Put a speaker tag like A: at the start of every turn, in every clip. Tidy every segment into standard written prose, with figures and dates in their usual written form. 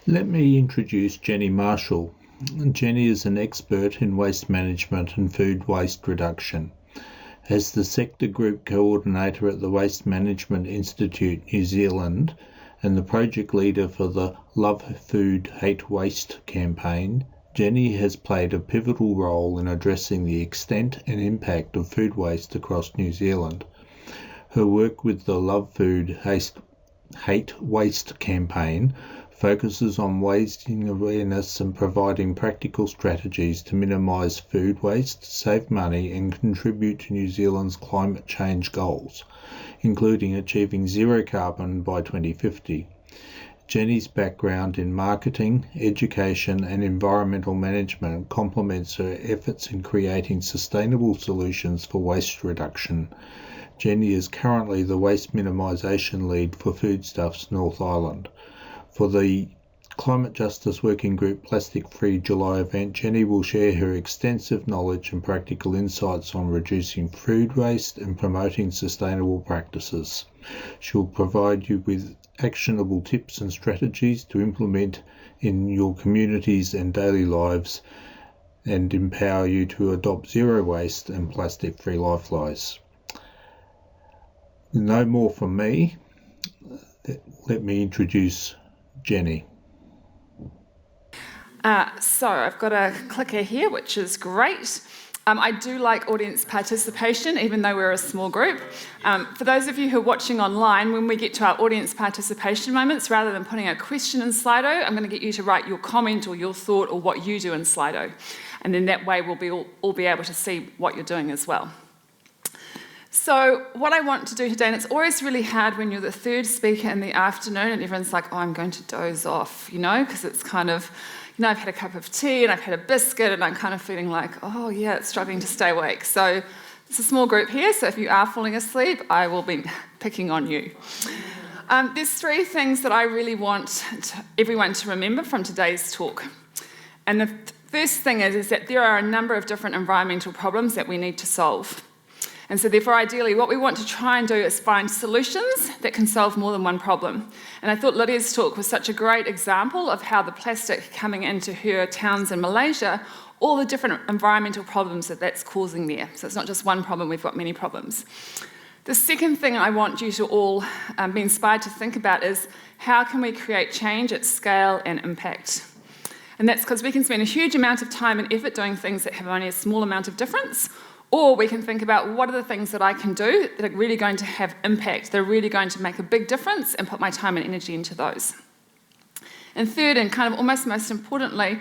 A: Let me introduce Jenny Marshall. Jenny is an expert in waste management and food waste reduction. As the Sector Group Coordinator at the Waste Management Institute New Zealand and the project leader for the Love Food, Hate Waste campaign, Jenny has played a pivotal role in addressing the extent and impact of food waste across New Zealand. Her work with the Love Food, Hate Waste campaign focuses on raising awareness and providing practical strategies to minimise food waste, save money and contribute to New Zealand's climate change goals, including achieving zero carbon by 2050. Jenny's background in marketing, education and environmental management complements her efforts in creating sustainable solutions for waste reduction. Jenny is currently the Waste Minimisation Lead for Foodstuffs North Island. For the Climate Justice Working Group Plastic Free July event, Jenny will share her extensive knowledge and practical insights on reducing food waste and promoting sustainable practices. She will provide you with actionable tips and strategies to implement in your communities and daily lives and empower you to adopt zero waste and plastic-free lifestyles. No more from me. Let me introduce Jenny.
B: So I've got a clicker here, which is great. I do like audience participation, even though we're a small group. For those of you who are watching online, when we get to our audience participation moments, rather than putting a question in Slido, I'm going to get you to write your comment or your thought or what you do in Slido. And then that way we'll all be able to see what you're doing as well. So what I want to do today, and it's always really hard when you're the third speaker in the afternoon and everyone's like, oh, I'm going to doze off, because it's kind of, I've had a cup of tea and I've had a biscuit and I'm kind of feeling like, oh yeah, it's struggling to stay awake. So it's a small group here, so if you are falling asleep, I will be picking on you. There's three things that I really want everyone to remember from today's talk. And the first thing is that there are a number of different environmental problems that we need to solve. And so therefore, ideally, what we want to try and do is find solutions that can solve more than one problem. And I thought Lydia's talk was such a great example of how the plastic coming into her towns in Malaysia, all the different environmental problems that that's causing there. So it's not just one problem, we've got many problems. The second thing I want you to all be inspired to think about is how can we create change at scale and impact? And that's because we can spend a huge amount of time and effort doing things that have only a small amount of difference, or we can think about what are the things that I can do that are really going to have impact, that are really going to make a big difference, and put my time and energy into those. And third, and kind of almost most importantly,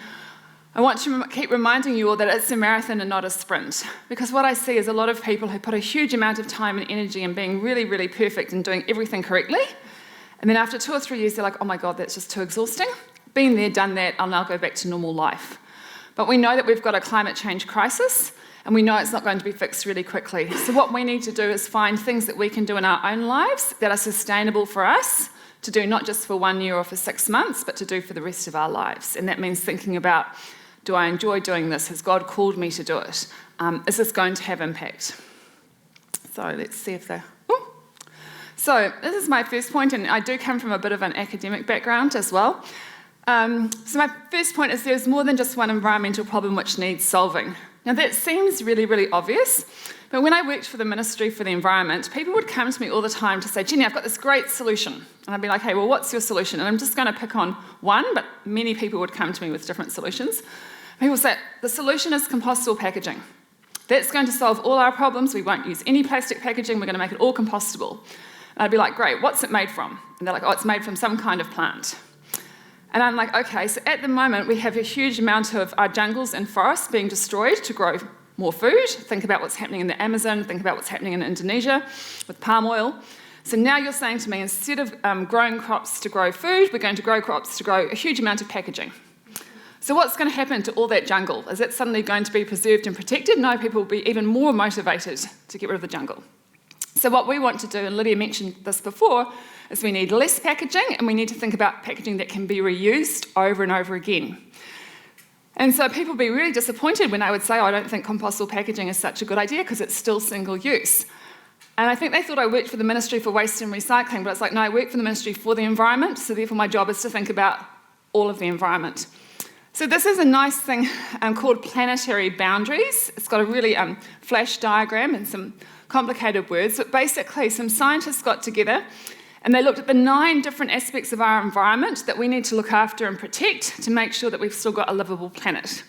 B: I want to keep reminding you all that it's a marathon and not a sprint. Because what I see is a lot of people who put a huge amount of time and energy in being really, really perfect and doing everything correctly. And then after 2 or 3 years, they're like, oh my God, that's just too exhausting. Been there, done that, I'll now go back to normal life. But we know that we've got a climate change crisis, and we know it's not going to be fixed really quickly. So what we need to do is find things that we can do in our own lives that are sustainable for us to do not just for 1 year or for 6 months, but to do for the rest of our lives. And that means thinking about, do I enjoy doing this? Has God called me to do it? Is this going to have impact? So let's see if they're... So this is my first point, and I do come from a bit of an academic background as well. So my first point is there's more than just one environmental problem which needs solving. Now that seems really, really obvious, but when I worked for the Ministry for the Environment, people would come to me all the time to say, Jenny, I've got this great solution. And I'd be like, hey, well, what's your solution? And I'm just going to pick on one, but many people would come to me with different solutions. People would say, the solution is compostable packaging. That's going to solve all our problems. We won't use any plastic packaging. We're going to make it all compostable. And I'd be like, great, what's it made from? And they're like, oh, it's made from some kind of plant. And I'm like, okay, so at the moment we have a huge amount of our jungles and forests being destroyed to grow more food. Think about what's happening in the Amazon, think about what's happening in Indonesia with palm oil. So now you're saying to me, instead of growing crops to grow food, we're going to grow crops to grow a huge amount of packaging. So what's going to happen to all that jungle? Is it suddenly going to be preserved and protected? No, people will be even more motivated to get rid of the jungle. So what we want to do, and Lydia mentioned this before, is we need less packaging and we need to think about packaging that can be reused over and over again. And so people will be really disappointed when I would say, oh, I don't think compostable packaging is such a good idea because it's still single use. And I think they thought I worked for the Ministry for Waste and Recycling, but it's like, no, I work for the Ministry for the Environment, so therefore my job is to think about all of the environment. So this is a nice thing called planetary boundaries. It's got a really flash diagram and some complicated words, but basically some scientists got together and they looked at the 9 different aspects of our environment that we need to look after and protect to make sure that we've still got a livable planet.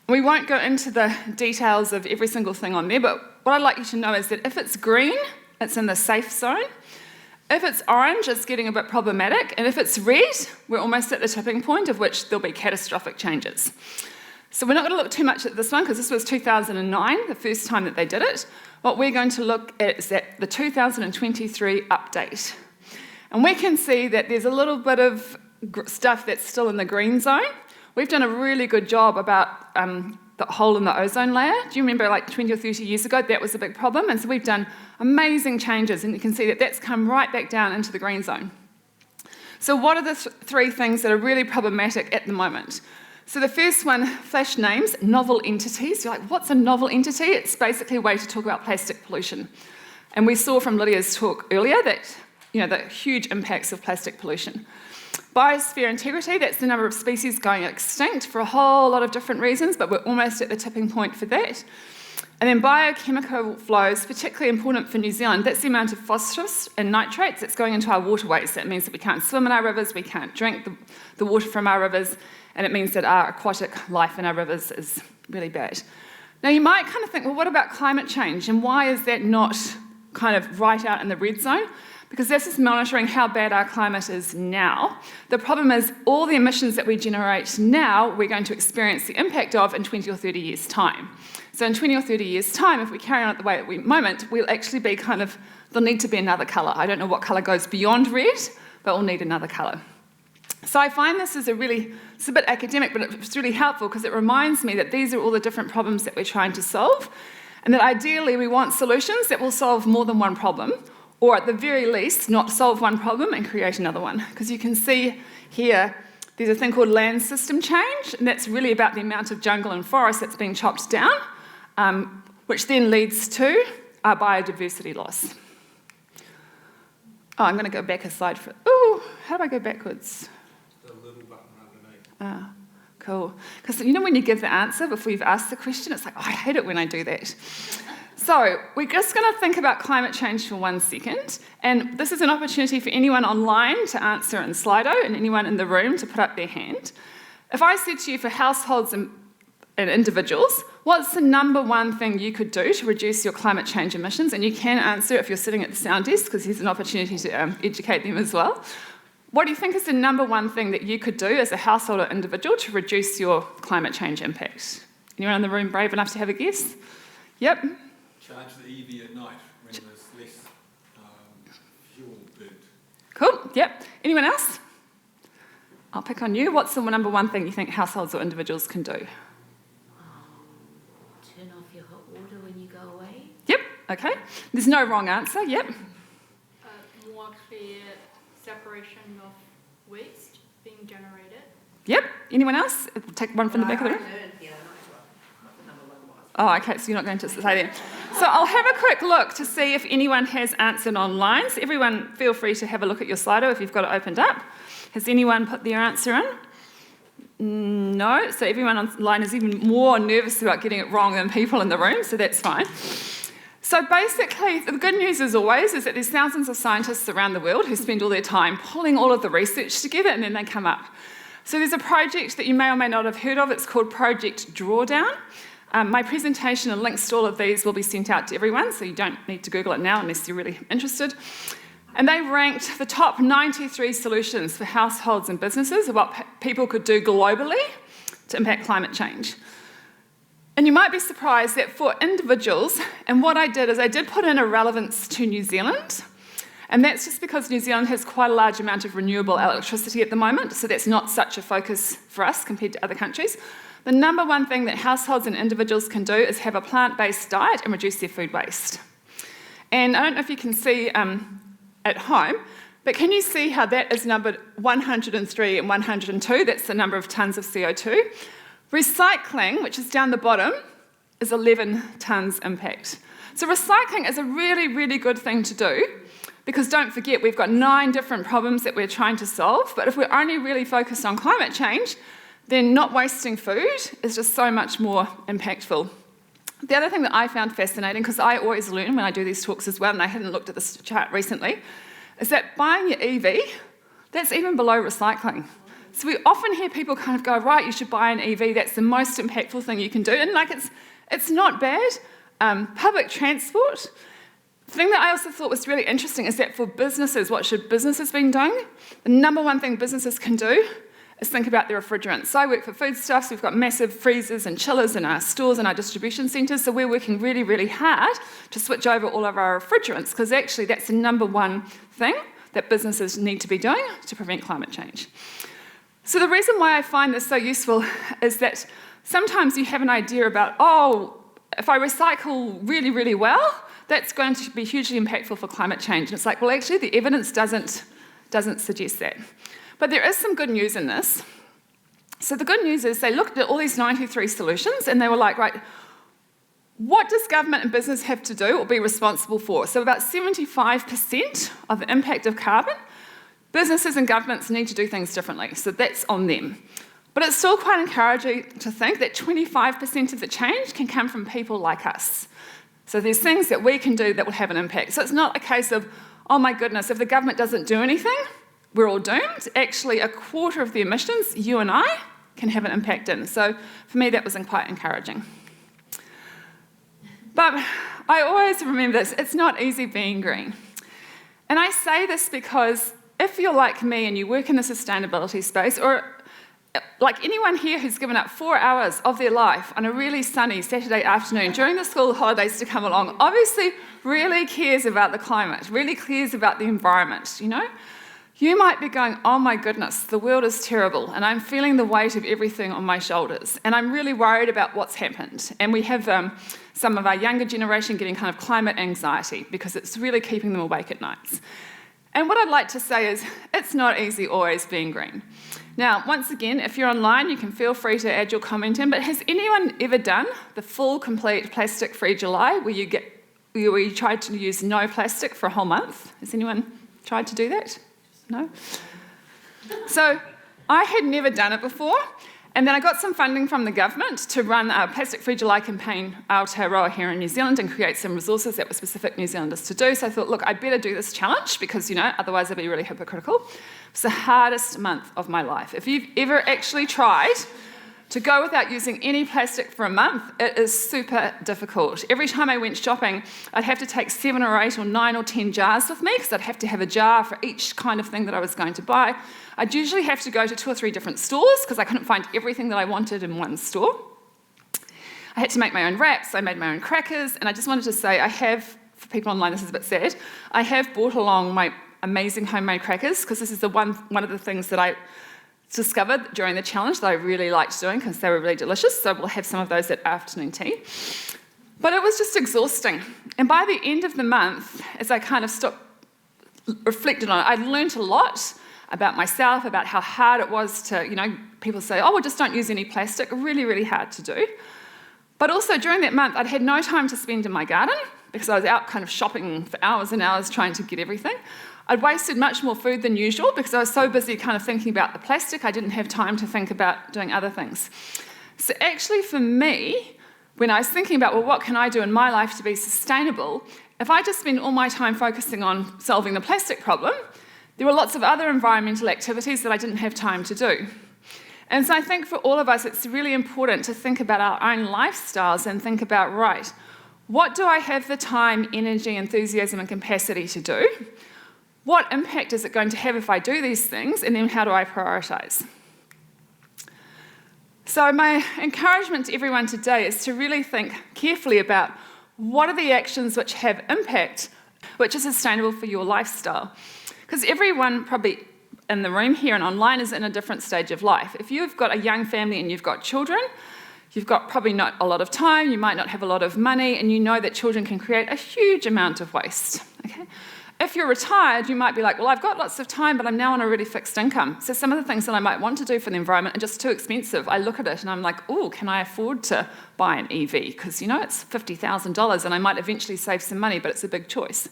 B: We won't go into the details of every single thing on there, but what I'd like you to know is that if it's green, it's in the safe zone. If it's orange, it's getting a bit problematic, and if it's red, we're almost at the tipping point of which there'll be catastrophic changes. So we're not going to look too much at this one because this was 2009, the first time that they did it. What we're going to look at is at the 2023 update. And we can see that there's a little bit of stuff that's still in the green zone. We've done a really good job about the hole in the ozone layer. Do you remember like 20 or 30 years ago, that was a big problem? And so we've done amazing changes, and you can see that that's come right back down into the green zone. So what are the 3 things that are really problematic at the moment? So the first one, flash names, novel entities. You're like, what's a novel entity? It's basically a way to talk about plastic pollution. And we saw from Lydia's talk earlier that, the huge impacts of plastic pollution. Biosphere integrity, that's the number of species going extinct for a whole lot of different reasons, but we're almost at the tipping point for that. And then biochemical flows, particularly important for New Zealand, that's the amount of phosphorus and nitrates that's going into our waterways. That means that we can't swim in our rivers, we can't drink the water from our rivers, and it means that our aquatic life in our rivers is really bad. Now you might kind of think, well, what about climate change, and why is that not kind of right out in the red zone? Because this is monitoring how bad our climate is now. The problem is all the emissions that we generate now, we're going to experience the impact of in 20 or 30 years' time. So in 20 or 30 years' time, if we carry on at the way at the moment, we'll actually be there'll need to be another colour. I don't know what colour goes beyond red, but we'll need another colour. So I find this is it's a bit academic, but it's really helpful because it reminds me that these are all the different problems that we're trying to solve, and that ideally we want solutions that will solve more than one problem, or at the very least, not solve one problem and create another one. Because you can see here, there's a thing called land system change, and that's really about the amount of jungle and forest that's being chopped down, which then leads to our biodiversity loss. Oh, I'm going to go back a slide. How do I go backwards?
C: The little button underneath.
B: Cool. Because when you give the answer before you've asked the question, it's like, I hate it when I do that. So we're just going to think about climate change for 1 second, and this is an opportunity for anyone online to answer in Slido and anyone in the room to put up their hand. If I said to you for households and individuals, what's the number 1 thing you could do to reduce your climate change emissions? And you can answer if you're sitting at the sound desk, because here's an opportunity to educate them as well. What do you think is the number 1 thing that you could do as a household or individual to reduce your climate change impact? Anyone in the room brave enough to have a guess? Yep.
C: Charge the EV at night when there's less fuel burnt.
B: Cool, yep. Anyone else? I'll pick on you. What's the number 1 thing you think households or individuals can do?
D: Turn off your hot water when you go away.
B: Yep, okay. There's no wrong answer, yep.
E: More clear separation of waste being generated.
B: Yep. Anyone else? Take one from the back of the room. Oh, okay, so you're not going to say that. So I'll have a quick look to see if anyone has answered online. So everyone feel free to have a look at your Slido if you've got it opened up. Has anyone put their answer in? No, so everyone online is even more nervous about getting it wrong than people in the room, so that's fine. So basically, the good news as always is that there's thousands of scientists around the world who spend all their time pulling all of the research together and then they come up. So there's a project that you may or may not have heard of. It's called Project Drawdown. My presentation and links to all of these will be sent out to everyone, so you don't need to Google it now unless you're really interested. And they ranked the top 93 solutions for households and businesses of what people could do globally to impact climate change. And you might be surprised that for individuals, and what I did is I did put in a relevance to New Zealand, and that's just because New Zealand has quite a large amount of renewable electricity at the moment, so that's not such a focus for us compared to other countries. The number 1 thing that households and individuals can do is have a plant-based diet and reduce their food waste. And I don't know if you can see at home, but can you see how that is numbered 103 and 102? That's the number of tonnes of CO2. Recycling, which is down the bottom, is 11 tonnes impact. So recycling is a really, really good thing to do, Because don't forget, we've got 9 different problems that we're trying to solve, but if we're only really focused on climate change, then not wasting food is just so much more impactful. The other thing that I found fascinating, because I always learn when I do these talks as well, and I hadn't looked at this chart recently, is that buying your EV, that's even below recycling. So we often hear people kind of go, right, you should buy an EV, that's the most impactful thing you can do. And like it's not bad. Public transport. The thing that I also thought was really interesting is that for businesses, what should businesses be doing? The number one thing businesses can do is think about their refrigerants. So I work for foodstuffs, we've got massive freezers and chillers in our stores and our distribution centres, so we're working really, really hard to switch over all of our refrigerants, because actually that's the number one thing that businesses need to be doing to prevent climate change. So the reason why I find this so useful is that sometimes you have an idea about, oh, if I recycle really, really well, that's going to be hugely impactful for climate change. And it's like, well, actually, the evidence doesn't suggest that. But there is some good news in this. So the good news is they looked at all these 93 solutions, and they were like, right, what does government and business have to do or be responsible for? So about 75% of the impact of carbon, businesses and governments need to do things differently. So that's on them. But it's still quite encouraging to think that 25% of the change can come from people like us. So there's things that we can do that will have an impact. So it's not a case of, oh my goodness, if the government doesn't do anything, we're all doomed. Actually, a quarter of the emissions, you and I, can have an impact in. So for me, that was quite encouraging. But I always remember this, it's not easy being green. And I say this because if you're like me and you work in the sustainability space, or like anyone here who's given up 4 hours of their life on a really sunny Saturday afternoon during the school holidays to come along, obviously really cares about the climate, really cares about the environment, you know? You might be going, oh my goodness, the world is terrible, and I'm feeling the weight of everything on my shoulders, and I'm really worried about what's happened. And we have some of our younger generation getting kind of climate anxiety because it's really keeping them awake at nights. And what I'd like to say is, it's not easy always being green. Now, once again, if you're online, you can feel free to add your comment in, but has anyone ever done the full, complete plastic-free July where you tried to use no plastic for a whole month? Has anyone tried to do that? No? So I had never done it before, and then I got some funding from the government to run a Plastic Free July campaign Aotearoa here in New Zealand and create some resources that were specific New Zealanders to do. So I thought, look, I'd better do this challenge because, you know, otherwise I'd be really hypocritical. It's the hardest month of my life. If you've ever actually tried to go without using any plastic for a month, it is super difficult. Every time I went shopping, I'd have to take 7 or 8 or 9 or 10 jars with me because I'd have to have a jar for each kind of thing that I was going to buy. I'd usually have to go to 2 or 3 different stores because I couldn't find everything that I wanted in one store. I had to make my own wraps, I made my own crackers, and I just wanted to say I have, for people online this is a bit sad, I have brought along my amazing homemade crackers because this is one of the things that I discovered during the challenge that I really liked doing because they were really delicious, so we'll have some of those at afternoon tea. But it was just exhausting. And by the end of the month, as I kind of reflected on it, I learned a lot about myself, about how hard it was to, you know, people say, oh, well, just don't use any plastic. Really, really hard to do. But also during that month, I'd had no time to spend in my garden because I was out kind of shopping for hours and hours trying to get everything. I'd wasted much more food than usual because I was so busy kind of thinking about the plastic, I didn't have time to think about doing other things. So actually for me, when I was thinking about, well, what can I do in my life to be sustainable, if I just spend all my time focusing on solving the plastic problem, there were lots of other environmental activities that I didn't have time to do. And so I think for all of us, it's really important to think about our own lifestyles and think about, right, what do I have the time, energy, enthusiasm, and capacity to do? What impact is it going to have if I do these things, and then how do I prioritise? So my encouragement to everyone today is to really think carefully about what are the actions which have impact, which are sustainable for your lifestyle. Because everyone probably in the room here and online is in a different stage of life. If you've got a young family and you've got children, you've got probably not a lot of time, you might not have a lot of money, and you know that children can create a huge amount of waste. Okay? If you're retired, you might be like, well, I've got lots of time, but I'm now on a really fixed income. So some of the things that I might want to do for the environment are just too expensive. I look at it and I'm like, oh, can I afford to buy an EV? Because, you know, it's $50,000 and I might eventually save some money, but it's a big choice.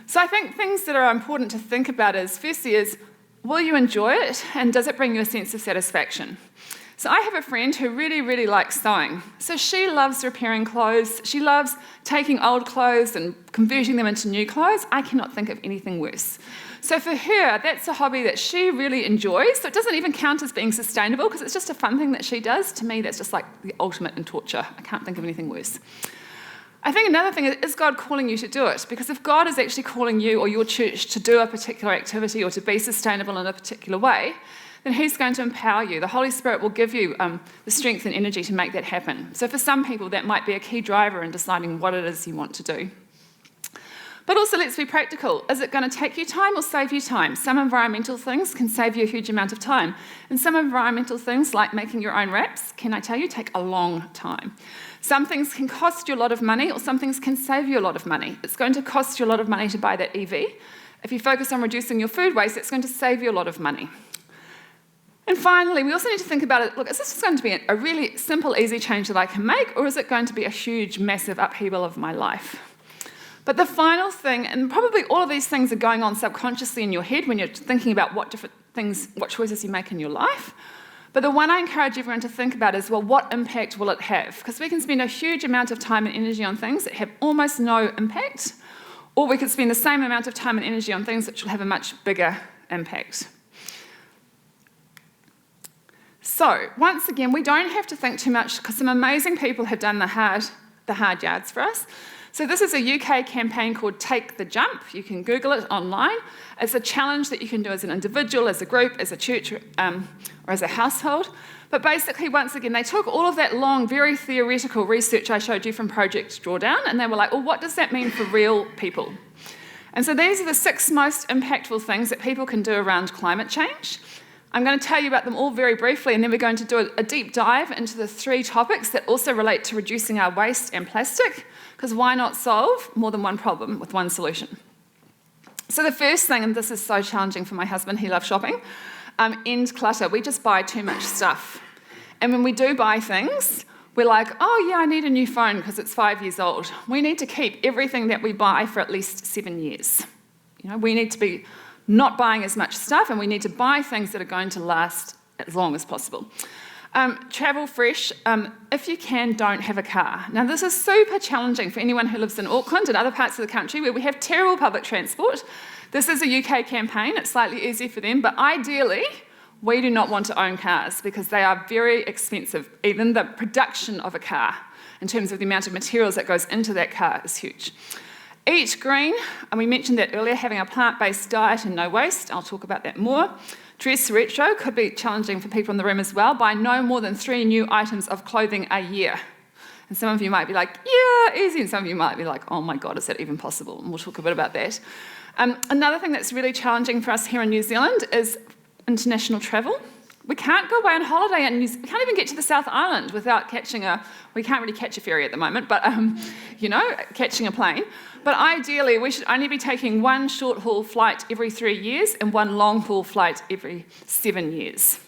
B: So I think things that are important to think about firstly is, will you enjoy it, and does it bring you a sense of satisfaction? So I have a friend who really, really likes sewing. So she loves repairing clothes. She loves taking old clothes and converting them into new clothes. I cannot think of anything worse. So for her, that's a hobby that she really enjoys. So it doesn't even count as being sustainable because it's just a fun thing that she does. To me, that's just like the ultimate in torture. I can't think of anything worse. I think another thing is God calling you to do it? Because if God is actually calling you or your church to do a particular activity or to be sustainable in a particular way, then He's going to empower you. The Holy Spirit will give you the strength and energy to make that happen. So for some people, that might be a key driver in deciding what it is you want to do. But also, let's be practical. Is it going to take you time or save you time? Some environmental things can save you a huge amount of time. And some environmental things, like making your own wraps, can I tell you, take a long time. Some things can cost you a lot of money, or some things can save you a lot of money. It's going to cost you a lot of money to buy that EV. If you focus on reducing your food waste, it's going to save you a lot of money. And finally, we also need to think about it, look, is this going to be a really simple, easy change that I can make, or is it going to be a huge, massive upheaval of my life? But the final thing, and probably all of these things are going on subconsciously in your head when you're thinking about what choices you make in your life. But the one I encourage everyone to think about is, well, what impact will it have? Because we can spend a huge amount of time and energy on things that have almost no impact, or we could spend the same amount of time and energy on things which will have a much bigger impact. So, once again, we don't have to think too much because some amazing people have done the hard yards for us. So this is a UK campaign called Take the Jump. You can Google it online. It's a challenge that you can do as an individual, as a group, as a church, or as a household. But basically, once again, they took all of that long, very theoretical research I showed you from Project Drawdown, and they were like, well, what does that mean for real people? And so these are the 6 most impactful things that people can do around climate change. I'm going to tell you about them all very briefly, and then we're going to do a deep dive into the 3 topics that also relate to reducing our waste and plastic, because why not solve more than one problem with one solution? So the first thing, and this is so challenging for my husband, he loves shopping, end clutter. We just buy too much stuff. And when we do buy things, we're like, oh yeah, I need a new phone because it's 5 years old. We need to keep everything that we buy for at least 7 years. We need to be not buying as much stuff, and we need to buy things that are going to last as long as possible. Travel fresh. If you can, don't have a car. Now, this is super challenging for anyone who lives in Auckland and other parts of the country where we have terrible public transport. This is a UK campaign. It's slightly easier for them, but ideally, we do not want to own cars because they are very expensive. Even the production of a car, in terms of the amount of materials that goes into that car, is huge. Eat green, and we mentioned that earlier, having a plant-based diet and no waste. I'll talk about that more. Dress retro could be challenging for people in the room as well. Buy no more than 3 new items of clothing a year. And some of you might be like, yeah, easy. And some of you might be like, oh my God, is that even possible? And we'll talk a bit about that. Another thing that's really challenging for us here in New Zealand is international travel. We can't go away on holiday and we can't even get to the South Island without we can't really catch a ferry at the moment, but, catching a plane. But ideally, we should only be taking 1 short-haul flight every 3 years and 1 long-haul flight every 7 years.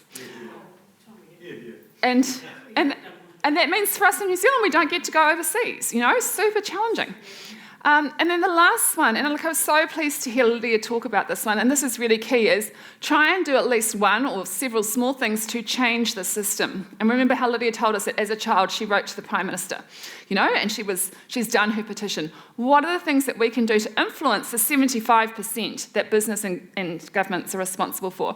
B: And that means for us in New Zealand, we don't get to go overseas, super challenging. And then the last one, and I was so pleased to hear Lydia talk about this one, and this is really key, is try and do at least one or several small things to change the system. And remember how Lydia told us that as a child she wrote to the Prime Minister, and she's done her petition. What are the things that we can do to influence the 75% that business and governments are responsible for?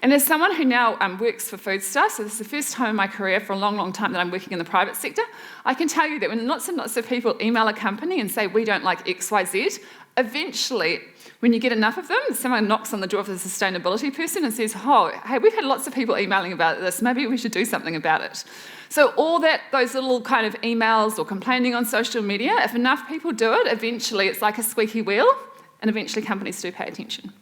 B: And as someone who now works for Foodstuff, so this is the first time in my career for a long, long time that I'm working in the private sector, I can tell you that when lots and lots of people email a company and say, we don't like XYZ, eventually, when you get enough of them, someone knocks on the door of the sustainability person and says, oh, hey, we've had lots of people emailing about this, maybe we should do something about it. So all those little kind of emails or complaining on social media, if enough people do it, eventually it's like a squeaky wheel, and eventually companies do pay attention.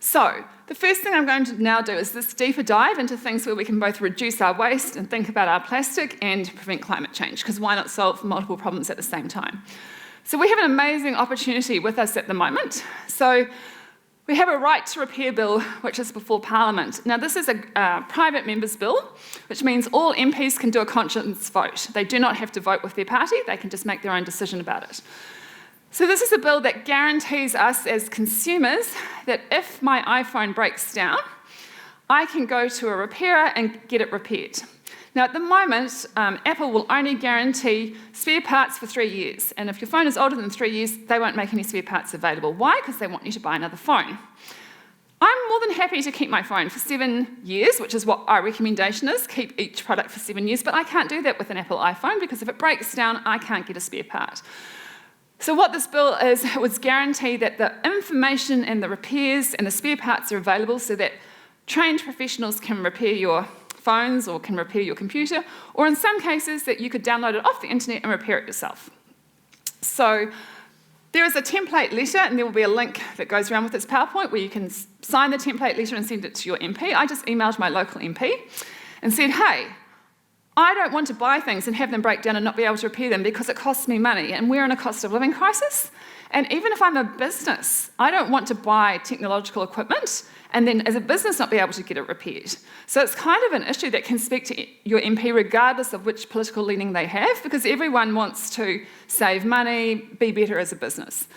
B: So, the first thing I'm going to now do is this deeper dive into things where we can both reduce our waste and think about our plastic and prevent climate change, because why not solve multiple problems at the same time? So we have an amazing opportunity with us at the moment. So we have a right to repair bill, which is before Parliament. Now, this is a private member's bill, which means all MPs can do a conscience vote. They do not have to vote with their party. They can just make their own decision about it. So this is a bill that guarantees us as consumers that if my iPhone breaks down, I can go to a repairer and get it repaired. Now, at the moment, Apple will only guarantee spare parts for 3 years. And if your phone is older than 3 years, they won't make any spare parts available. Why? Because they want you to buy another phone. I'm more than happy to keep my phone for 7 years, which is what our recommendation is, keep each product for 7 years, but I can't do that with an Apple iPhone because if it breaks down, I can't get a spare part. So what this bill is, it would guarantee that the information and the repairs and the spare parts are available so that trained professionals can repair your phones or can repair your computer, or in some cases that you could download it off the internet and repair it yourself. So there is a template letter, and there will be a link that goes around with this PowerPoint where you can sign the template letter and send it to your MP. I just emailed my local MP and said, hey, I don't want to buy things and have them break down and not be able to repair them because it costs me money, and we're in a cost of living crisis. And even if I'm a business, I don't want to buy technological equipment and then as a business not be able to get it repaired. So it's kind of an issue that can speak to your MP regardless of which political leaning they have, because everyone wants to save money, be better as a business.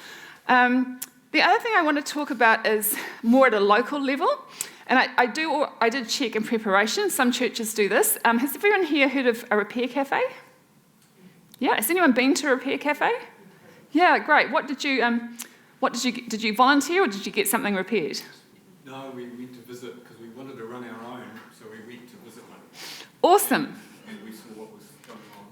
B: The other thing I want to talk about is more at a local level. And I did check in preparation. Some churches do this. Has everyone here heard of a repair cafe? Yeah, has anyone been to a repair cafe? Yeah, great. Did you volunteer or did you get something repaired?
C: No, we went to visit because we wanted to run our own, so we went to visit one.
B: Awesome.
C: And we saw what was going on.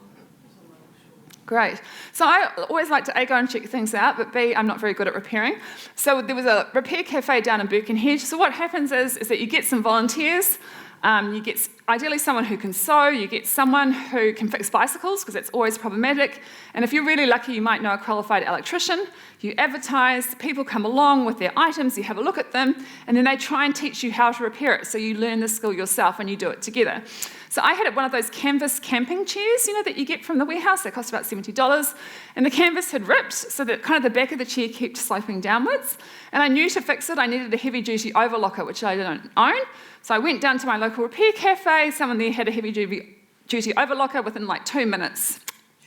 B: Great. So I always like to A, go and check things out, but B, I'm not very good at repairing. So there was a repair cafe down in Birkenhead. So what happens is that you get some volunteers. You get ideally someone who can sew, you get someone who can fix bicycles, because it's always problematic. And if you're really lucky, you might know a qualified electrician. You advertise, people come along with their items, you have a look at them, and then they try and teach you how to repair it. So you learn the skill yourself and you do it together. So I had one of those canvas camping chairs, that you get from the warehouse. They cost about $70. And the canvas had ripped, so that kind of the back of the chair kept sloping downwards. And I knew to fix it, I needed a heavy-duty overlocker, which I don't own. So I went down to my local repair cafe. Someone there had a heavy-duty overlocker within like 2 minutes.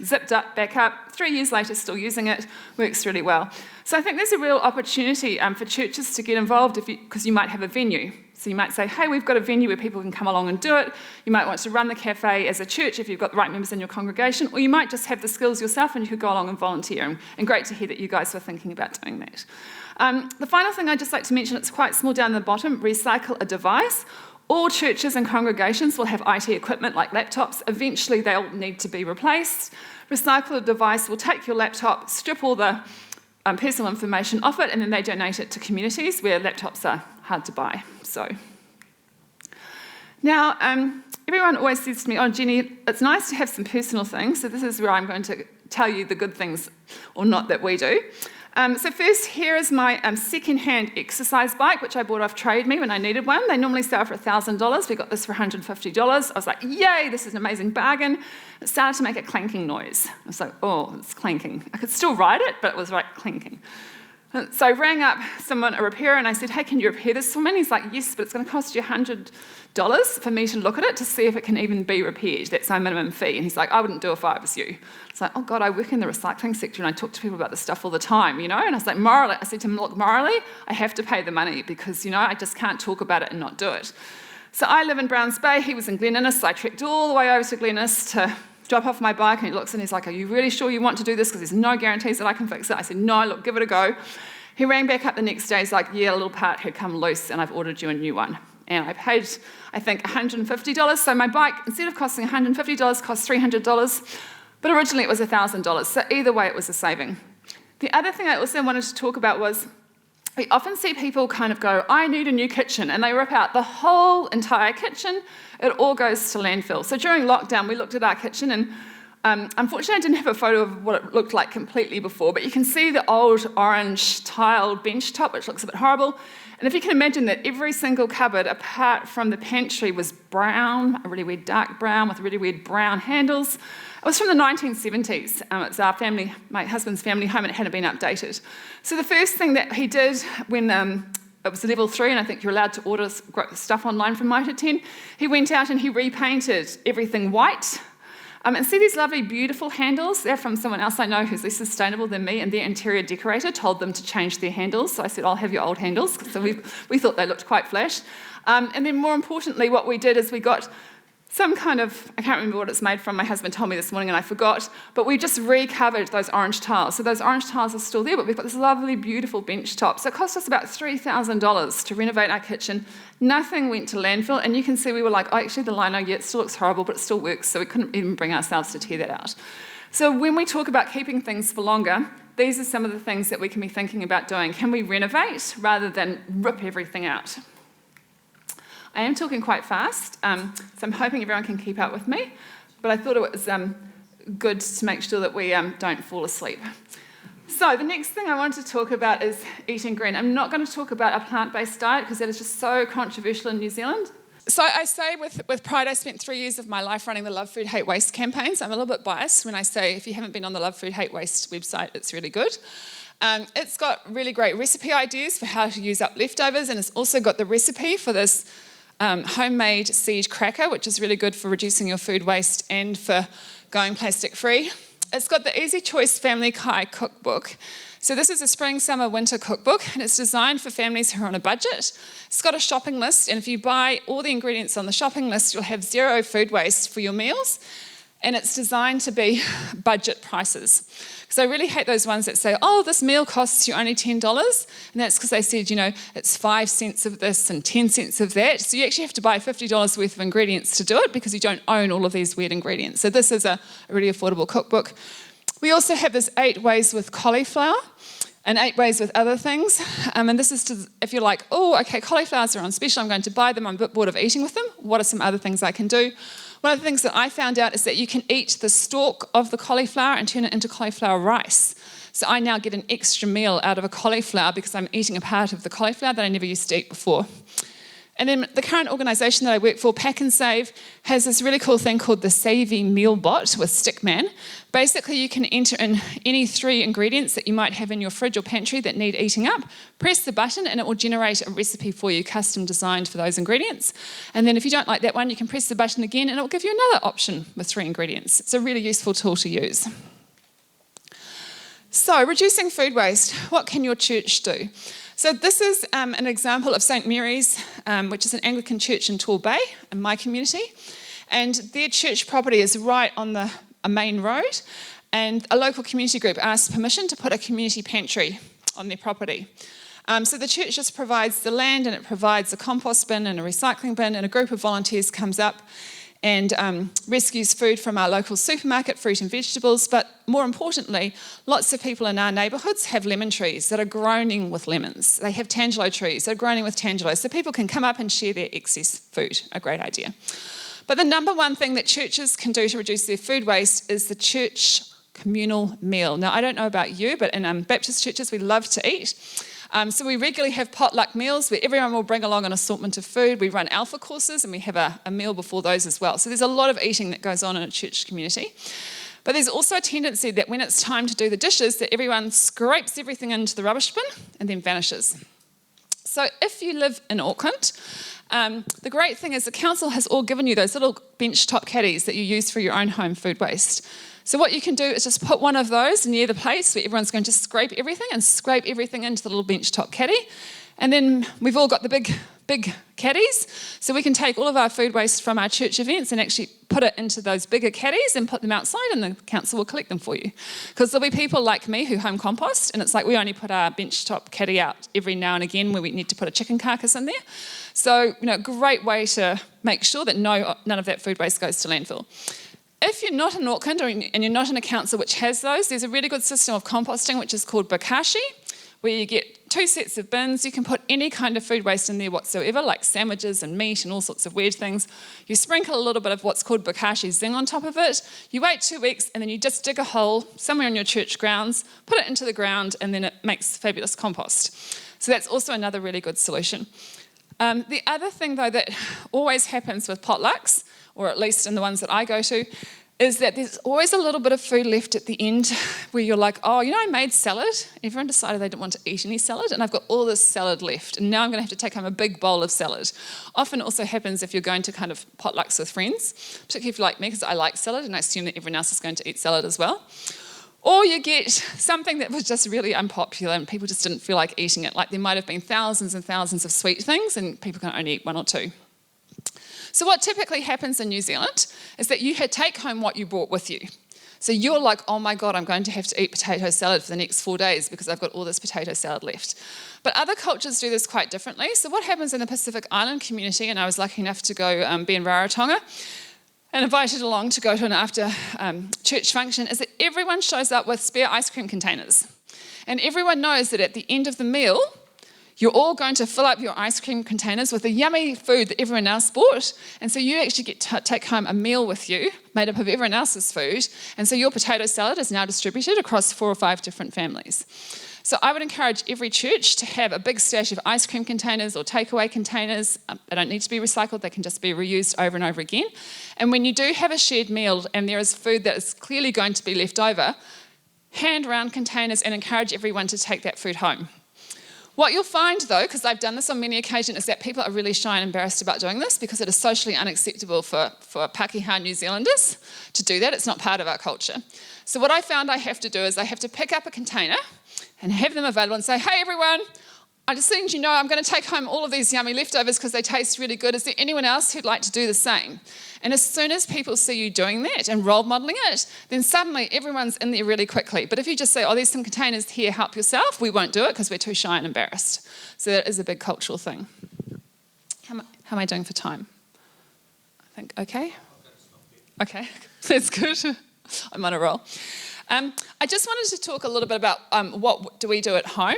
B: Zipped up, back up. 3 years later, still using it. Works really well. So I think there's a real opportunity for churches to get involved because you might have a venue. So you might say, hey, we've got a venue where people can come along and do it. You might want to run the cafe as a church if you've got the right members in your congregation, or you might just have the skills yourself and you could go along and volunteer. And great to hear that you guys were thinking about doing that. The final thing I'd just like to mention, it's quite small down the bottom, recycle a device. All churches and congregations will have IT equipment like laptops. Eventually they'll need to be replaced. Recycle a device will take your laptop, strip all the personal information off it, and then they donate it to communities where laptops are hard to buy. So now, everyone always says to me, oh, Jenny, it's nice to have some personal things, so this is where I'm going to tell you the good things or not that we do. So first, here is my second-hand exercise bike, which I bought off Trade Me when I needed one. They normally sell for $1,000. We got this for $150. I was like, yay, this is an amazing bargain. It started to make a clanking noise. I was like, oh, it's clanking. I could still ride it, but it was like clanking. So I rang up someone, a repairer, and I said, hey, can you repair this for me? And he's like, yes, but it's going to cost you $100 for me to look at it to see if it can even be repaired. That's my minimum fee. And he's like, I wouldn't do it if I was you. It's like, oh God, I work in the recycling sector and I talk to people about this stuff all the time, And I was like, morally, I said to him, look, morally, I have to pay the money because, I just can't talk about it and not do it. So I live in Browns Bay. He was in Glen Innes. So I trekked all the way over to Glen Innes to drop off my bike, and he looks and he's like, are you really sure you want to do this? Because there's no guarantees that I can fix it. I said, no, look, give it a go. He rang back up the next day. He's like, yeah, a little part had come loose and I've ordered you a new one. And I paid, I think, $150. So my bike, instead of costing $150, cost $300. But originally it was $1,000. So either way, it was a saving. The other thing I also wanted to talk about was we often see people kind of go, I need a new kitchen, and they rip out the whole entire kitchen. It all goes to landfill. So during lockdown, we looked at our kitchen, and unfortunately, I didn't have a photo of what it looked like completely before, but you can see the old orange tiled bench top, which looks a bit horrible. And if you can imagine that every single cupboard, apart from the pantry, was brown, a really weird dark brown with really weird brown handles. It was from the 1970s. It's our family, my husband's family home, and it hadn't been updated. So the first thing that he did when it was level 3, and I think you're allowed to order stuff online from Mitre 10, he went out and he repainted everything white. And see these lovely, beautiful handles? They're from someone else I know who's less sustainable than me, and their interior decorator told them to change their handles. So I said, I'll have your old handles. So we thought they looked quite flash. And then more importantly, what we did is we got some kind of, I can't remember what it's made from, my husband told me this morning and I forgot, but we just recovered those orange tiles. So those orange tiles are still there, but we've got this lovely, beautiful bench top. So it cost us about $3,000 to renovate our kitchen. Nothing went to landfill, and you can see we were like, oh, actually the lino, yeah, it still looks horrible, but it still works, so we couldn't even bring ourselves to tear that out. So when we talk about keeping things for longer, these are some of the things that we can be thinking about doing. Can we renovate rather than rip everything out? I am talking quite fast, so I'm hoping everyone can keep up with me, but I thought it was good to make sure that we don't fall asleep. So the next thing I want to talk about is eating green. I'm not going to talk about a plant-based diet because that is just so controversial in New Zealand. So I say with pride, I spent 3 years of my life running the Love Food Hate Waste campaigns. I'm a little bit biased when I say if you haven't been on the Love Food Hate Waste website, it's really good. It's got really great recipe ideas for how to use up leftovers, and it's also got the recipe for this homemade seed cracker, which is really good for reducing your food waste and for going plastic free. It's got the Easy Choice Family Kai cookbook. So this is a spring, summer, winter cookbook, and it's designed for families who are on a budget. It's got a shopping list, and if you buy all the ingredients on the shopping list, you'll have zero food waste for your meals. And it's designed to be budget prices. Because I really hate those ones that say, oh, this meal costs you only $10. And that's because they said, it's 5 cents of this and 10 cents of that. So you actually have to buy $50 worth of ingredients to do it because you don't own all of these weird ingredients. So this is a really affordable cookbook. We also have this 8 ways with cauliflower and 8 ways with other things. And this is to, if you're like, oh, okay, cauliflowers are on special, I'm going to buy them, I'm a bit bored of eating with them. What are some other things I can do? One of the things that I found out is that you can eat the stalk of the cauliflower and turn it into cauliflower rice. So I now get an extra meal out of a cauliflower because I'm eating a part of the cauliflower that I never used to eat before. And then the current organisation that I work for, Pack and Save, has this really cool thing called the Savvy Meal Bot with Stickman. Basically, you can enter in any 3 ingredients that you might have in your fridge or pantry that need eating up, press the button and it will generate a recipe for you, custom designed for those ingredients. And then if you don't like that one, you can press the button again and it will give you another option with 3 ingredients. It's a really useful tool to use. So, reducing food waste. What can your church do? So this is an example of St Mary's, which is an Anglican church in Tall Bay, in my community. And their church property is right on a main road. And a local community group asked permission to put a community pantry on their property. So the church just provides the land, and it provides a compost bin and a recycling bin, and a group of volunteers comes up and rescues food from our local supermarket, fruit and vegetables. But more importantly, lots of people in our neighbourhoods have lemon trees that are growing with lemons. They have tangelo trees that are growing with tangelos, so people can come up and share their excess food. A great idea. But the number one thing that churches can do to reduce their food waste is the church communal meal. Now, I don't know about you, but in Baptist churches, we love to eat. So we regularly have potluck meals where everyone will bring along an assortment of food. We run alpha courses and we have a meal before those as well. So there's a lot of eating that goes on in a church community. But there's also a tendency that when it's time to do the dishes, that everyone scrapes everything into the rubbish bin and then vanishes. So if you live in Auckland, the great thing is the council has all given you those little bench top caddies that you use for your own home food waste. So what you can do is just put one of those near the place where everyone's going to scrape everything into the little bench top caddy. And then we've all got the big caddies, so we can take all of our food waste from our church events and actually put it into those bigger caddies and put them outside, and the council will collect them for you. Because there'll be people like me who home compost, and it's like we only put our bench top caddy out every now and again where we need to put a chicken carcass in there. So, great way to make sure that none of that food waste goes to landfill. If you're not in Auckland and you're not in a council which has those, there's a really good system of composting which is called bokashi, where you get 2 sets of bins. You can put any kind of food waste in there whatsoever, like sandwiches and meat and all sorts of weird things. You sprinkle a little bit of what's called bokashi zing on top of it. You wait 2 weeks and then you just dig a hole somewhere on your church grounds, put it into the ground, and then it makes fabulous compost. So that's also another really good solution. The other thing, though, that always happens with potlucks, or at least in the ones that I go to, is that there's always a little bit of food left at the end where you're like, oh, I made salad. Everyone decided they didn't want to eat any salad, and I've got all this salad left, and now I'm going to have to take home a big bowl of salad. Often also happens if you're going to kind of potlucks with friends, particularly if you're like me, because I like salad, and I assume that everyone else is going to eat salad as well. Or you get something that was just really unpopular and people just didn't feel like eating it. Like there might have been thousands and thousands of sweet things and people can only eat one or two. So what typically happens in New Zealand is that you take home what you brought with you. So you're like, oh my God, I'm going to have to eat potato salad for the next 4 days because I've got all this potato salad left. But other cultures do this quite differently. So what happens in the Pacific Island community, and I was lucky enough to go be in Rarotonga, and invited along to go to an after church function, is that everyone shows up with spare ice cream containers. And everyone knows that at the end of the meal, you're all going to fill up your ice cream containers with the yummy food that everyone else bought. And so you actually get to take home a meal with you made up of everyone else's food. And so your potato salad is now distributed across 4 or 5 different families. So I would encourage every church to have a big stash of ice cream containers or takeaway containers. They don't need to be recycled, they can just be reused over and over again. And when you do have a shared meal and there is food that is clearly going to be left over, hand around containers and encourage everyone to take that food home. What you'll find though, because I've done this on many occasions, is that people are really shy and embarrassed about doing this because it is socially unacceptable for Pākehā New Zealanders to do that. It's not part of our culture. So what I found I have to do is I have to pick up a container and have them available and say, hey everyone, I just need you to know I'm going to take home all of these yummy leftovers because they taste really good. Is there anyone else who'd like to do the same? And as soon as people see you doing that and role modelling it, then suddenly everyone's in there really quickly. But if you just say, oh, there's some containers here, help yourself, we won't do it because we're too shy and embarrassed. So that is a big cultural thing. How am I doing for time? I think okay. Okay, that's good. I'm on a roll. I just wanted to talk a little bit about what do we do at home.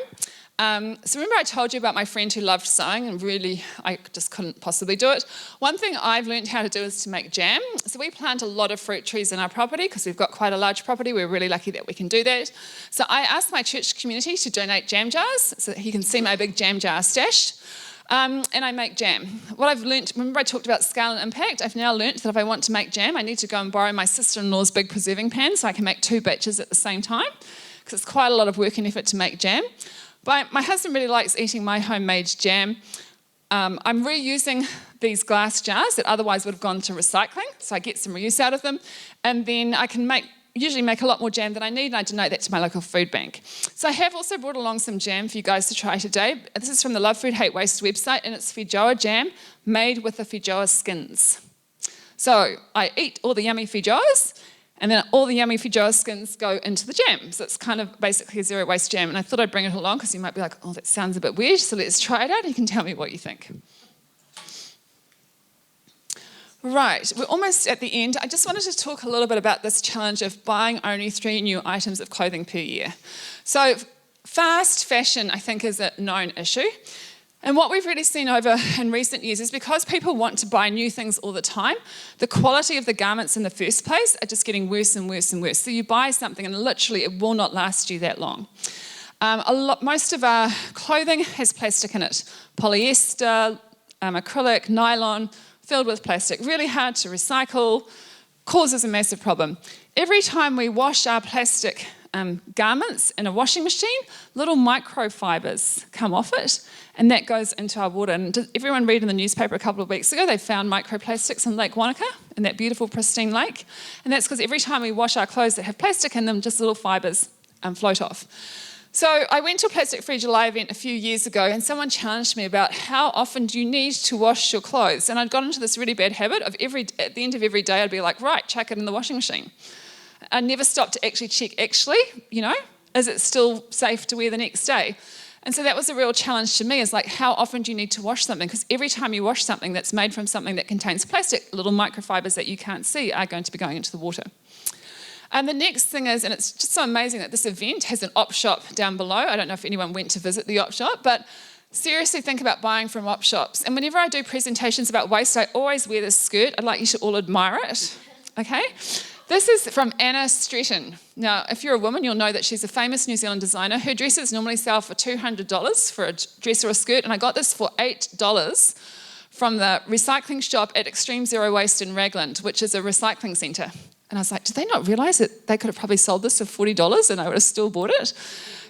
B: So remember I told you about my friend who loved sewing and really I just couldn't possibly do it. One thing I've learned how to do is to make jam. So we plant a lot of fruit trees in our property because we've got quite a large property. We're really lucky that we can do that. So I asked my church community to donate jam jars so that you can see my big jam jar stash. And I make jam. What I've learnt, remember I talked about scale and impact? I've now learnt that if I want to make jam, I need to go and borrow my sister-in-law's big preserving pan so I can make 2 batches at the same time because it's quite a lot of work and effort to make jam. But my husband really likes eating my homemade jam. I'm reusing these glass jars that otherwise would have gone to recycling, so I get some reuse out of them, and then I can usually make a lot more jam than I need, and I donate that to my local food bank. So I have also brought along some jam for you guys to try today. This is from the Love Food Hate Waste website, and it's feijoa jam made with the feijoa skins. So I eat all the yummy feijoas, and then all the yummy feijoa skins go into the jam. So it's kind of basically a zero waste jam. And I thought I'd bring it along because you might be like, oh, that sounds a bit weird. So let's try it out. You can tell me what you think. Right, we're almost at the end. I just wanted to talk a little bit about this challenge of buying only 3 new items of clothing per year. So fast fashion, I think, is a known issue. And what we've really seen over in recent years is because people want to buy new things all the time, the quality of the garments in the first place are just getting worse and worse and worse. So you buy something and literally it will not last you that long. Most of our clothing has plastic in it. Polyester, acrylic, nylon, filled with plastic. Really hard to recycle, causes a massive problem. Every time we wash our plastic garments in a washing machine, little microfibers come off it, and that goes into our water. And did everyone read in the newspaper a couple of weeks ago, they found microplastics in Lake Wanaka, in that beautiful pristine lake. And that's because every time we wash our clothes that have plastic in them, just little fibers float off. So I went to a Plastic Free July event a few years ago, and someone challenged me about how often do you need to wash your clothes. And I'd got into this really bad habit of at the end of every day, I'd be like, right, chuck it in the washing machine. I never stopped to actually check, is it still safe to wear the next day? And so that was a real challenge to me, is like, how often do you need to wash something? Because every time you wash something that's made from something that contains plastic, little microfibers that you can't see are going to be going into the water. And the next thing is, and it's just so amazing that this event has an op shop down below. I don't know if anyone went to visit the op shop, but seriously think about buying from op shops. And whenever I do presentations about waste, I always wear this skirt. I'd like you to all admire it, okay? This is from Anna Stretton. Now, if you're a woman, you'll know that she's a famous New Zealand designer. Her dresses normally sell for $200 for a dress or a skirt, and I got this for $8 from the recycling shop at Extreme Zero Waste in Raglan, which is a recycling centre. And I was like, did they not realise that they could have probably sold this for $40 and I would have still bought it?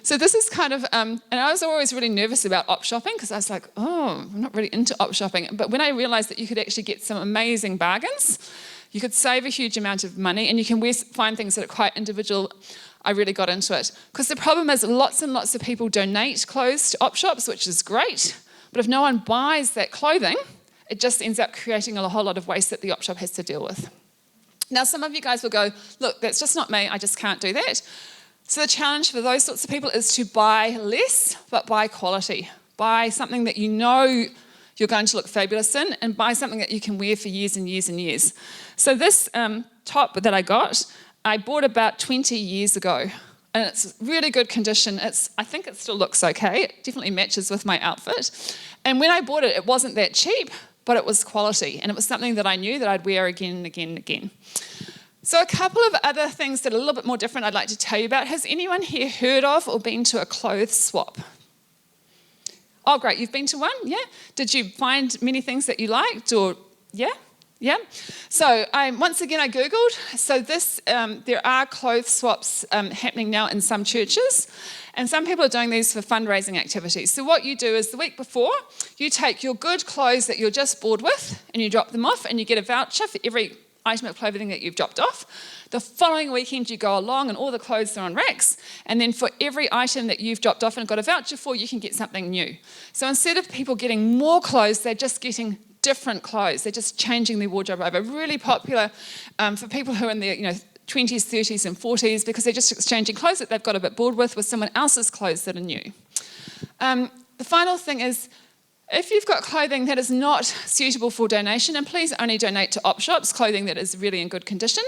B: So this is kind of, and I was always really nervous about op shopping because I was like, oh, I'm not really into op shopping. But when I realised that you could actually get some amazing bargains, you could save a huge amount of money, and you can find things that are quite individual, I really got into it. Because the problem is lots and lots of people donate clothes to op shops, which is great. But if no one buys that clothing, it just ends up creating a whole lot of waste that the op shop has to deal with. Now, some of you guys will go, look, that's just not me, I just can't do that. So the challenge for those sorts of people is to buy less, but buy quality. Buy something that you know you're going to look fabulous in, and buy something that you can wear for years and years and years. So this top that I got, I bought about 20 years ago, and it's really good condition. I think it still looks okay. It definitely matches with my outfit. And when I bought it, it wasn't that cheap, but it was quality, and it was something that I knew that I'd wear again and again and again. So a couple of other things that are a little bit more different I'd like to tell you about. Has anyone here heard of or been to a clothes swap? Oh, great, you've been to one, yeah? Did you find many things that you liked, or, yeah? Yeah? So once again, I Googled. So there are clothes swaps happening now in some churches, and some people are doing these for fundraising activities. So what you do is the week before, you take your good clothes that you're just bored with, and you drop them off, and you get a voucher for every item of clothing that you've dropped off. The following weekend you go along and all the clothes are on racks, and then for every item that you've dropped off and got a voucher for, you can get something new. So instead of people getting more clothes, they're just getting different clothes. They're just changing their wardrobe over. Really popular for people who are in their 20s, 30s and 40s, because they're just exchanging clothes that they've got a bit bored with someone else's clothes that are new. The final thing is, if you've got clothing that is not suitable for donation, and please only donate to op shops, clothing that is really in good condition.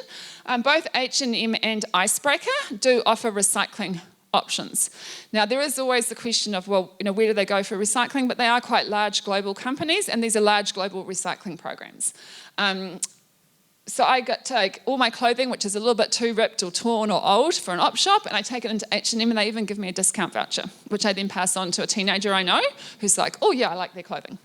B: Both H&M and Icebreaker do offer recycling options. Now, there is always the question of, well, where do they go for recycling? But they are quite large global companies, and these are large global recycling programs. So I take all my clothing, which is a little bit too ripped or torn or old for an op shop, and I take it into H&M, and they even give me a discount voucher, which I then pass on to a teenager I know who's like, oh yeah, I like their clothing.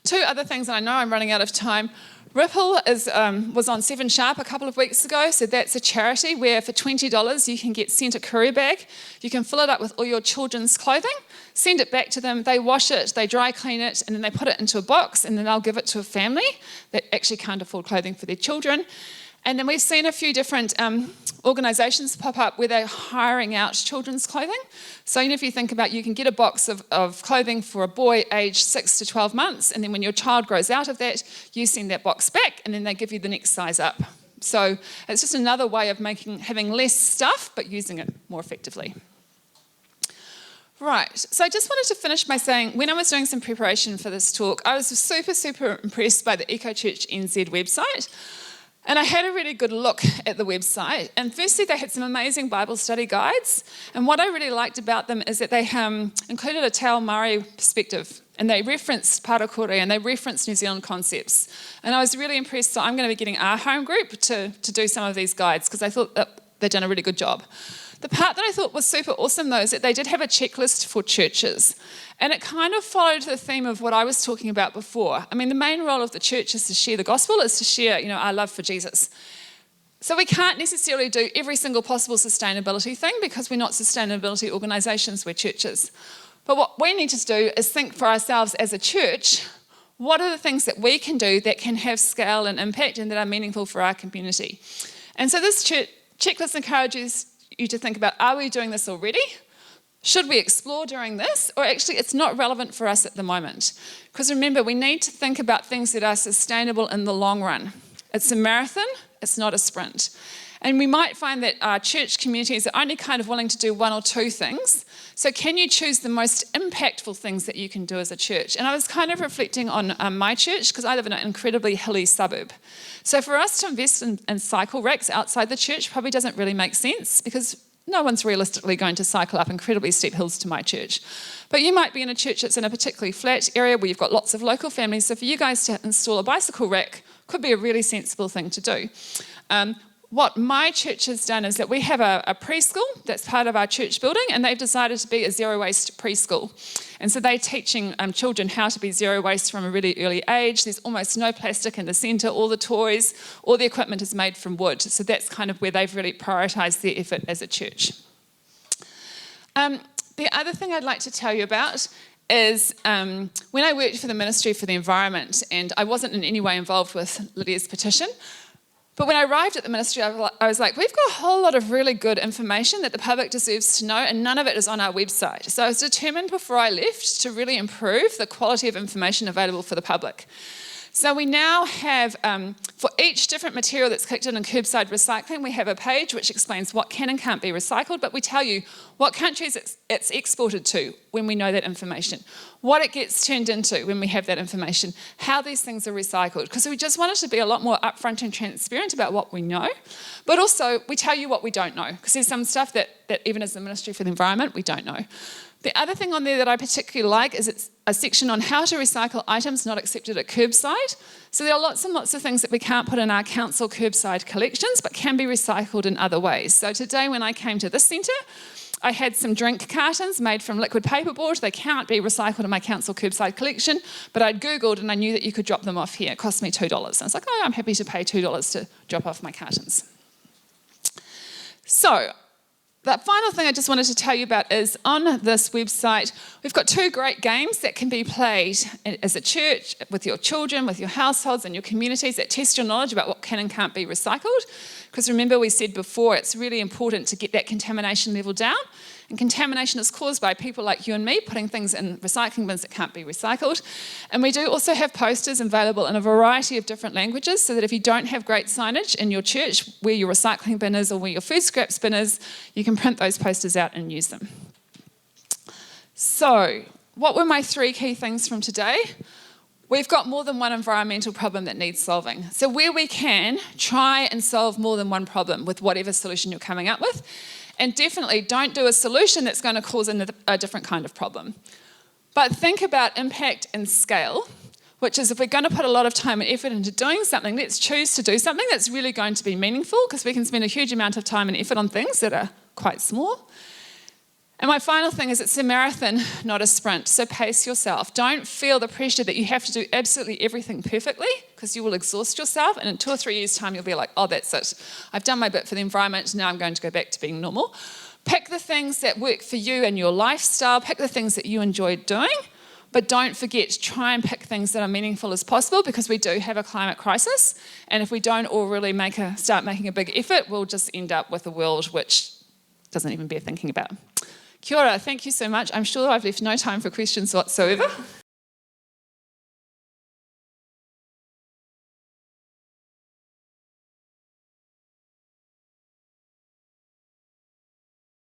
B: Two other things, and I know I'm running out of time. Ripple was on 7 Sharp a couple of weeks ago, so that's a charity where for $20 you can get sent a courier bag. You can fill it up with all your children's clothing, send it back to them, they wash it, they dry clean it, and then they put it into a box, and then they'll give it to a family that actually can't afford clothing for their children. And then we've seen a few different organisations pop up where they're hiring out children's clothing. So if you think about, you can get a box of clothing for a boy aged 6 to 12 months, and then when your child grows out of that, you send that box back, and then they give you the next size up. So it's just another way of having less stuff, but using it more effectively. Right, so I just wanted to finish by saying, when I was doing some preparation for this talk, I was super, super impressed by the EcoChurch NZ website. And I had a really good look at the website. And firstly, they had some amazing Bible study guides. And what I really liked about them is that they included a Te Ao Māori perspective. And they referenced Parakore, and they referenced New Zealand concepts. And I was really impressed. So I'm going to be getting our home group to do some of these guides, because I thought that they'd done a really good job. The part that I thought was super awesome, though, is that they did have a checklist for churches. And it kind of followed the theme of what I was talking about before. I mean, the main role of the church is to share the gospel, is to share, our love for Jesus. So we can't necessarily do every single possible sustainability thing, because we're not sustainability organisations, we're churches. But what we need to do is think for ourselves as a church, what are the things that we can do that can have scale and impact and that are meaningful for our community? And so this checklist encourages you to think about, are we doing this already? Should we explore doing this? Or actually, it's not relevant for us at the moment. Because remember, we need to think about things that are sustainable in the long run. It's a marathon, it's not a sprint. And we might find that our church communities are only kind of willing to do one or two things. So can you choose the most impactful things that you can do as a church? And I was kind of reflecting on my church, because I live in an incredibly hilly suburb. So for us to invest in cycle racks outside the church probably doesn't really make sense, because no one's realistically going to cycle up incredibly steep hills to my church. But you might be in a church that's in a particularly flat area where you've got lots of local families. So for you guys to install a bicycle rack could be a really sensible thing to do. what my church has done is that we have a preschool that's part of our church building, and they've decided to be a zero waste preschool. And so they're teaching children how to be zero waste from a really early age. There's almost no plastic in the centre. All the toys, all the equipment is made from wood. So that's kind of where they've really prioritised their effort as a church. The other thing I'd like to tell you about is when I worked for the Ministry for the Environment, and I wasn't in any way involved with Lydia's petition, but when I arrived at the ministry, I was like, we've got a whole lot of really good information that the public deserves to know, and none of it is on our website. So I was determined before I left to really improve the quality of information available for the public. So we now have, for each different material that's collected in curbside recycling, we have a page which explains what can and can't be recycled, but we tell you what countries it's exported to when we know that information, what it gets turned into when we have that information, how these things are recycled, because we just wanted to be a lot more upfront and transparent about what we know, but also we tell you what we don't know, because there's some stuff that even as the Ministry for the Environment, we don't know. The other thing on there that I particularly like is it's a section on how to recycle items not accepted at curbside. So there are lots and lots of things that we can't put in our council curbside collections, but can be recycled in other ways. So today when I came to this centre, I had some drink cartons made from liquid paperboard. They can't be recycled in my council curbside collection, but I'd Googled and I knew that you could drop them off here. It cost me $2. And I was like, oh, I'm happy to pay $2 to drop off my cartons. So, the final thing I just wanted to tell you about is on this website, we've got 2 great games that can be played as a church, with your children, with your households and your communities that test your knowledge about what can and can't be recycled. Because remember we said before, it's really important to get that contamination level down. And contamination is caused by people like you and me putting things in recycling bins that can't be recycled. And we do also have posters available in a variety of different languages, so that if you don't have great signage in your church where your recycling bin is or where your food scraps bin is, you can print those posters out and use them. So, what were my 3 key things from today? We've got more than one environmental problem that needs solving. So where we can, try and solve more than one problem with whatever solution you're coming up with. And definitely don't do a solution that's going to cause a different kind of problem. But think about impact and scale, which is if we're going to put a lot of time and effort into doing something, let's choose to do something that's really going to be meaningful, because we can spend a huge amount of time and effort on things that are quite small. And my final thing is it's a marathon, not a sprint, so pace yourself. Don't feel the pressure that you have to do absolutely everything perfectly, because you will exhaust yourself, and in 2 or 3 years' time you'll be like, oh, that's it. I've done my bit for the environment, now I'm going to go back to being normal. Pick the things that work for you and your lifestyle, pick the things that you enjoy doing, but don't forget, try and pick things that are meaningful as possible, because we do have a climate crisis, and if we don't all really start making a big effort, we'll just end up with a world which doesn't even bear thinking about. Kia ora, thank you so much. I'm sure I've left no time for questions whatsoever.